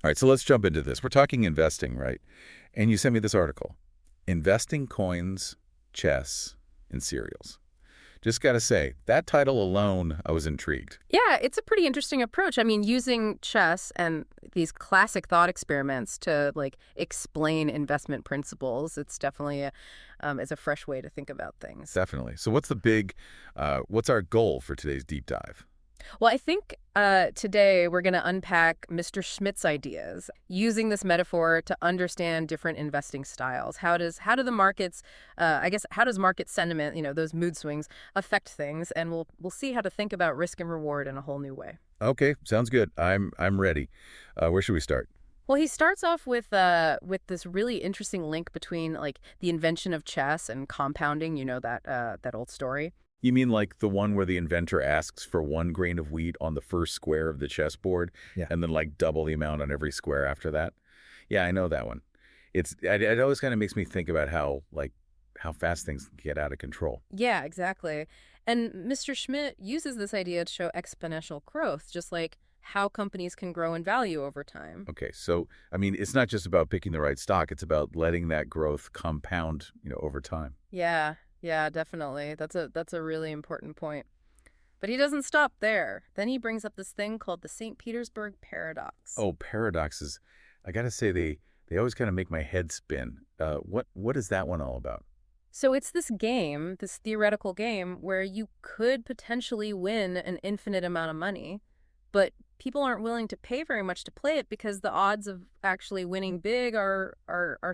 All right, so let's jump into this. We're talking investing, right? And you sent me this article, Investing Coins, Chess, and Cereals. Just got to say, that title alone, I was intrigued. Yeah, it's a pretty interesting approach. I mean, using chess and these classic thought experiments to explain investment principles, it's definitely is a fresh way to think about things. Definitely. So what's our goal for today's deep dive? Well, I think today we're going to unpack Mr. Schmidt's ideas using this metaphor to understand different investing styles. How do the markets, how does market sentiment, those mood swings, affect things? And we'll see how to think about risk and reward in a whole new way. Okay, sounds good. I'm ready. Where should we start? Well, he starts off with this really interesting link between the invention of chess and compounding. You know that old story. You mean like the one where the inventor asks for 1 grain of wheat on the first square of the chessboard, Yeah. and then like double the amount on every square after that? Yeah, I know that one. It always kind of makes me think about how fast things get out of control. Yeah, exactly. And Mr. Schmidt uses this idea to show exponential growth, just like how companies can grow in value over time. Okay, so I mean, it's not just about picking the right stock; it's about letting that growth compound, over time. Yeah, yeah, definitely. That's a really important point. But he doesn't stop there. Then he brings up this thing called the St. Petersburg paradox. Oh, paradoxes! I gotta say they always kind of make my head spin. What is that one all about? So it's this game, this theoretical game, where you could potentially win an infinite amount of money, but people aren't willing to pay very much to play it because the odds of actually winning big are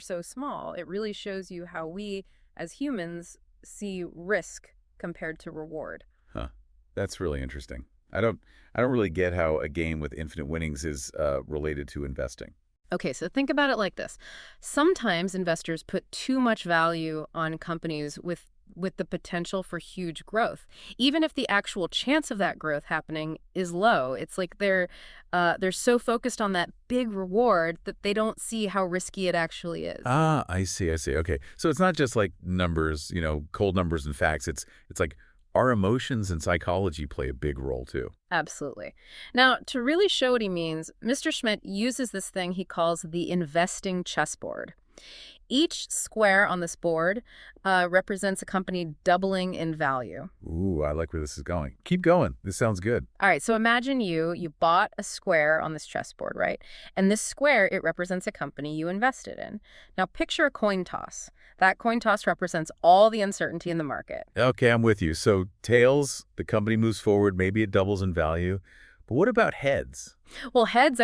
so small. It really shows you how we, as humans, see risk compared to reward. Huh. That's really interesting. I don't really get how a game with infinite winnings is related to investing. Okay, so think about it like this. Sometimes investors put too much value on companies with the potential for huge growth, even if the actual chance of that growth happening is low. It's like they're so focused on that big reward that they don't see how risky it actually is. Ah, I see. Okay. So it's not just like numbers, cold numbers and facts. It's like our emotions and psychology play a big role too. Absolutely. Now, to really show what he means, Mr. Schmidt uses this thing he calls the investing chessboard. Each square on this board represents a company doubling in value. Ooh, I like where this is going. Keep going. This sounds good. All right, so imagine you bought a square on this chessboard, right? And this square, it represents a company you invested in. Now picture a coin toss. That coin toss represents all the uncertainty in the market. Okay, I'm with you. So tails, the company moves forward, maybe it doubles in value. But what about heads? Well, heads,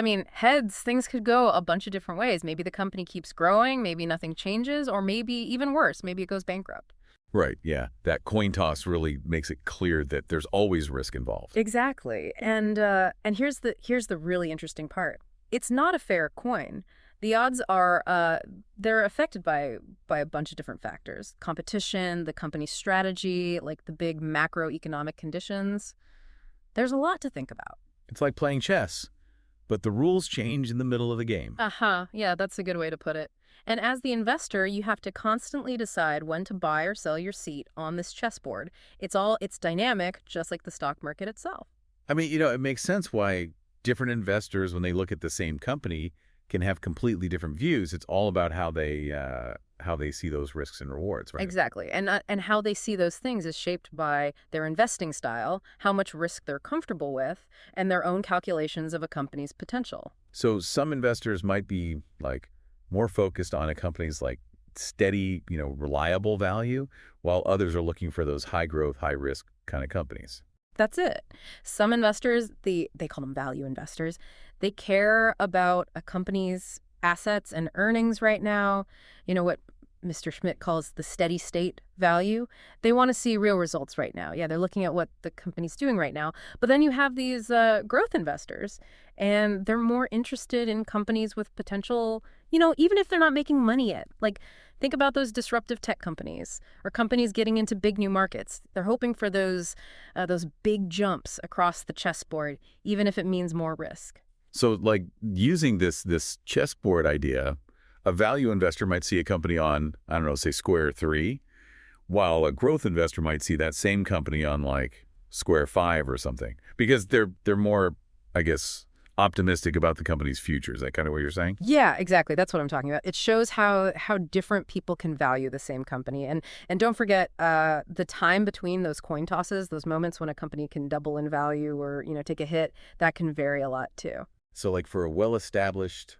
things could go a bunch of different ways. Maybe the company keeps growing, maybe nothing changes, or maybe even worse, maybe it goes bankrupt. Right, yeah. That coin toss really makes it clear that there's always risk involved. Exactly. And here's the really interesting part. It's not a fair coin. The odds are they're affected by a bunch of different factors. Competition, the company's strategy, like the big macroeconomic conditions. There's a lot to think about. It's like playing chess, but the rules change in the middle of the game. Uh-huh. Yeah, that's a good way to put it. And as the investor, you have to constantly decide when to buy or sell your seat on this chessboard. It's dynamic, just like the stock market itself. I mean, it makes sense why different investors, when they look at the same company, can have completely different views. It's all about how they see those risks and rewards, right? Exactly. And how they see those things is shaped by their investing style, how much risk they're comfortable with, and their own calculations of a company's potential. So some investors might be like more focused on a company's like steady, reliable value, while others are looking for those high growth, high risk kind of companies. That's it. Some investors, they call them value investors, they care about a company's assets and earnings right now. You know what Mr. Schmidt calls the steady state value. They want to see real results right now. Yeah, they're looking at what the company's doing right now. But then you have these growth investors, and they're more interested in companies with potential, even if they're not making money yet. Like, think about those disruptive tech companies or companies getting into big new markets. They're hoping for those big jumps across the chessboard, even if it means more risk. So like using this chessboard idea, a value investor might see a company on, I don't know, say square 3, while a growth investor might see that same company on like square 5 or something, because they're more, I guess, optimistic about the company's future. Is that kind of what you're saying? Yeah, exactly. That's what I'm talking about. It shows how different people can value the same company. And don't forget the time between those coin tosses, those moments when a company can double in value or, take a hit, that can vary a lot too. So like for a well-established,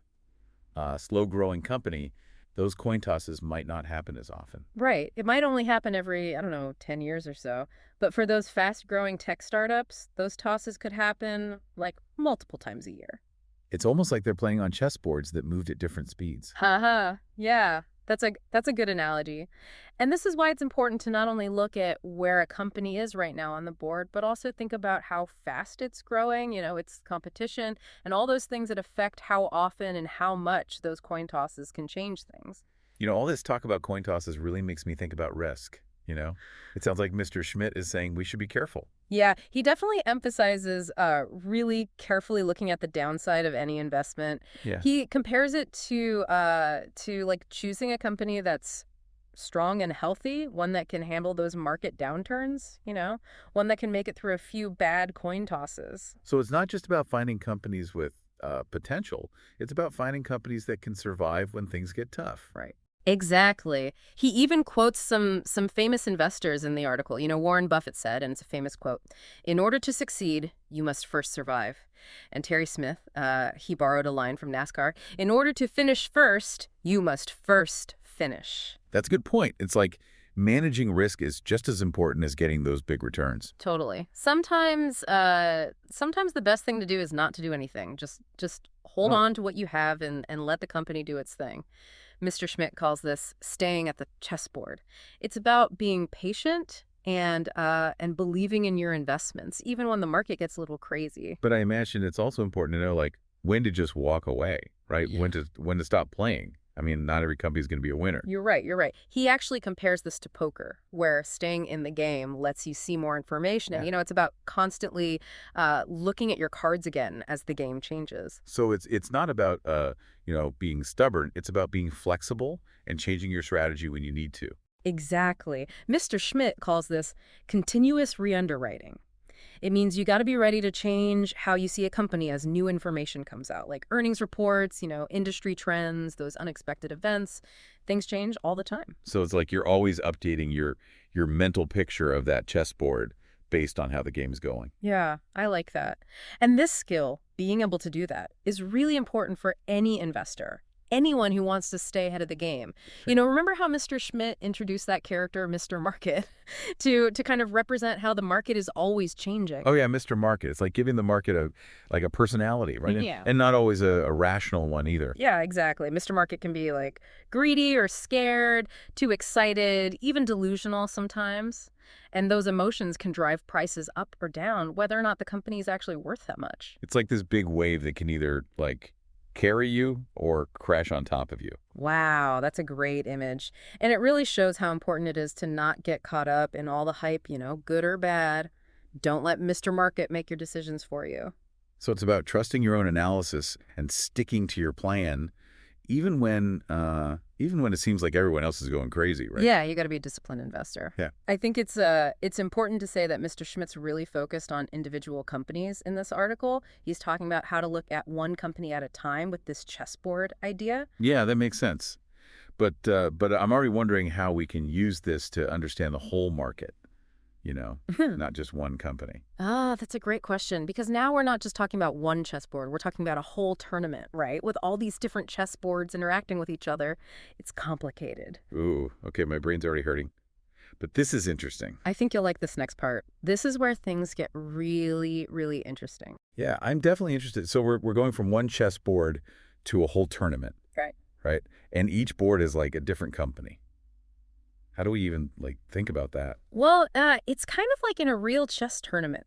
slow-growing company, those coin tosses might not happen as often. Right. It might only happen every, I don't know, 10 years or so. But for those fast-growing tech startups, those tosses could happen like multiple times a year. It's almost like they're playing on chessboards that moved at different speeds. Haha. Yeah. That's a good analogy. And this is why it's important to not only look at where a company is right now on the board, but also think about how fast it's growing, its competition, and all those things that affect how often and how much those coin tosses can change things. All this talk about coin tosses really makes me think about risk. It sounds like Mr. Schmidt is saying we should be careful. Yeah, he definitely emphasizes really carefully looking at the downside of any investment. Yeah. He compares it to like choosing a company that's strong and healthy, one that can handle those market downturns, one that can make it through a few bad coin tosses. So it's not just about finding companies with potential. It's about finding companies that can survive when things get tough. Right. Exactly. He even quotes some famous investors in the article. Warren Buffett said, and it's a famous quote, "In order to succeed, you must first survive." And Terry Smith, he borrowed a line from NASCAR, "In order to finish first, you must first finish." That's a good point. It's like managing risk is just as important as getting those big returns. Totally. Sometimes the best thing to do is not to do anything. Just hold on to what you have and let the company do its thing. Mr. Schmidt calls this staying at the chessboard. It's about being patient and believing in your investments, even when the market gets a little crazy. But I imagine it's also important to know, like, when to just walk away, right? Yeah. When to stop playing. I mean, not every company is going to be a winner. You're right. He actually compares this to poker, where staying in the game lets you see more information. Yeah. And, it's about constantly looking at your cards again as the game changes. So it's not about being stubborn. It's about being flexible and changing your strategy when you need to. Exactly. Mr. Schmidt calls this continuous re-underwriting. It means you got to be ready to change how you see a company as new information comes out, like earnings reports, industry trends, those unexpected events. Things change all the time. So it's like you're always updating your mental picture of that chessboard based on how the game's going. Yeah, I like that. And this skill, being able to do that, is really important for any investor. Anyone who wants to stay ahead of the game. Remember how Mr. Schmidt introduced that character, Mr. Market, to kind of represent how the market is always changing? Oh, yeah, Mr. Market. It's like giving the market a personality, right? Yeah. And not always a rational one either. Yeah, exactly. Mr. Market can be like greedy or scared, too excited, even delusional sometimes. And those emotions can drive prices up or down, whether or not the company is actually worth that much. It's like this big wave that can either, like, carry you or crash on top of you. Wow, that's a great image. And it really shows how important it is to not get caught up in all the hype, good or bad. Don't let Mr. Market make your decisions for you. So it's about trusting your own analysis and sticking to your plan, even when it seems like everyone else is going crazy, right? Yeah, you got to be a disciplined investor. Yeah. I think it's important to say that Mr. Schmidt's really focused on individual companies in this article. He's talking about how to look at one company at a time with this chessboard idea. Yeah, that makes sense. But I'm already wondering how we can use this to understand the whole market, not just one company. That's a great question, because now we're not just talking about one chessboard. We're talking about a whole tournament, right? With all these different chessboards interacting with each other. It's complicated. Ooh, okay, my brain's already hurting. But this is interesting. I think you'll like this next part. This is where things get really, really interesting. Yeah, I'm definitely interested. So we're going from one chessboard to a whole tournament. Right. Right? And each board is like a different company. How do we even, think about that? Well, it's kind of like in a real chess tournament.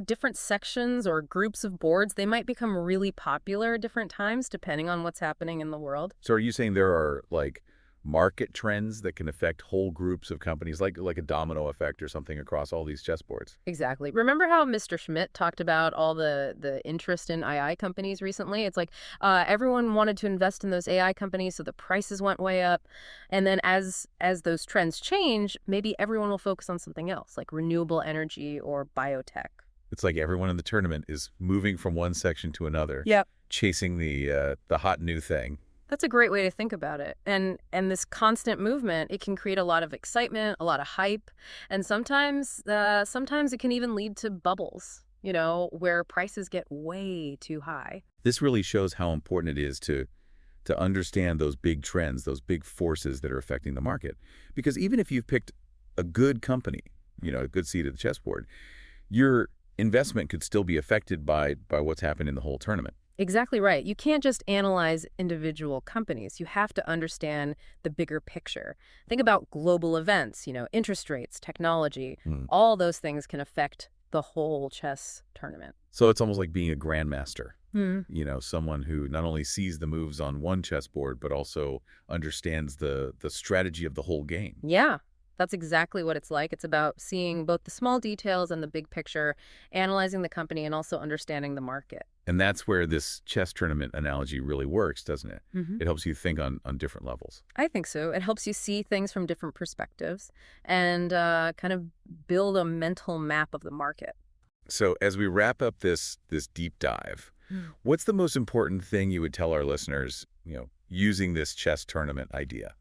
Different sections or groups of boards, they might become really popular at different times depending on what's happening in the world. So are you saying there are, market trends that can affect whole groups of companies, like a domino effect or something across all these chessboards? Exactly. Remember how Mr. Schmidt talked about all the interest in AI companies recently? It's like everyone wanted to invest in those AI companies, so the prices went way up. And then as those trends change, maybe everyone will focus on something else, like renewable energy or biotech. It's like everyone in the tournament is moving from one section to another, Yep. chasing the hot new thing. That's a great way to think about it. And this constant movement, it can create a lot of excitement, a lot of hype, and sometimes it can even lead to bubbles, where prices get way too high. This really shows how important it is to understand those big trends, those big forces that are affecting the market. Because even if you've picked a good company, a good seat at the chessboard, your investment could still be affected by what's happened in the whole tournament. Exactly right. You can't just analyze individual companies. You have to understand the bigger picture. Think about global events, interest rates, technology. Hmm. All those things can affect the whole chess tournament. So it's almost like being a grandmaster. Hmm. Someone who not only sees the moves on one chessboard, but also understands the strategy of the whole game. Yeah, that's exactly what it's like. It's about seeing both the small details and the big picture, analyzing the company, and also understanding the market. And that's where this chess tournament analogy really works, doesn't it? Hmm. It helps you think on different levels. I think so. It helps you see things from different perspectives and kind of build a mental map of the market. So as we wrap up this deep dive, what's the most important thing you would tell our listeners, using this chess tournament idea?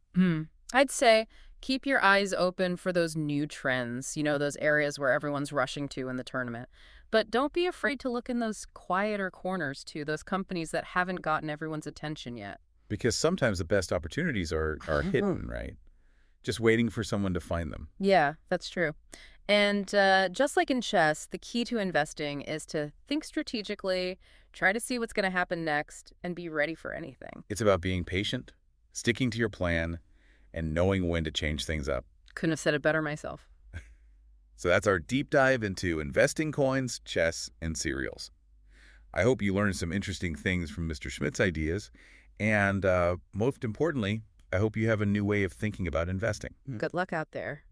I'd say keep your eyes open for those new trends, those areas where everyone's rushing to in the tournament. But don't be afraid to look in those quieter corners too, those companies that haven't gotten everyone's attention yet. Because sometimes the best opportunities are hidden, right? Just waiting for someone to find them. Yeah, that's true. And just like in chess, the key to investing is to think strategically, try to see what's going to happen next, and be ready for anything. It's about being patient, sticking to your plan, and knowing when to change things up. Couldn't have said it better myself. So that's our deep dive into investing coins, chess, and cereals. I hope you learned some interesting things from Mr. Schmidt's ideas, and most importantly, I hope you have a new way of thinking about investing. Good luck out there.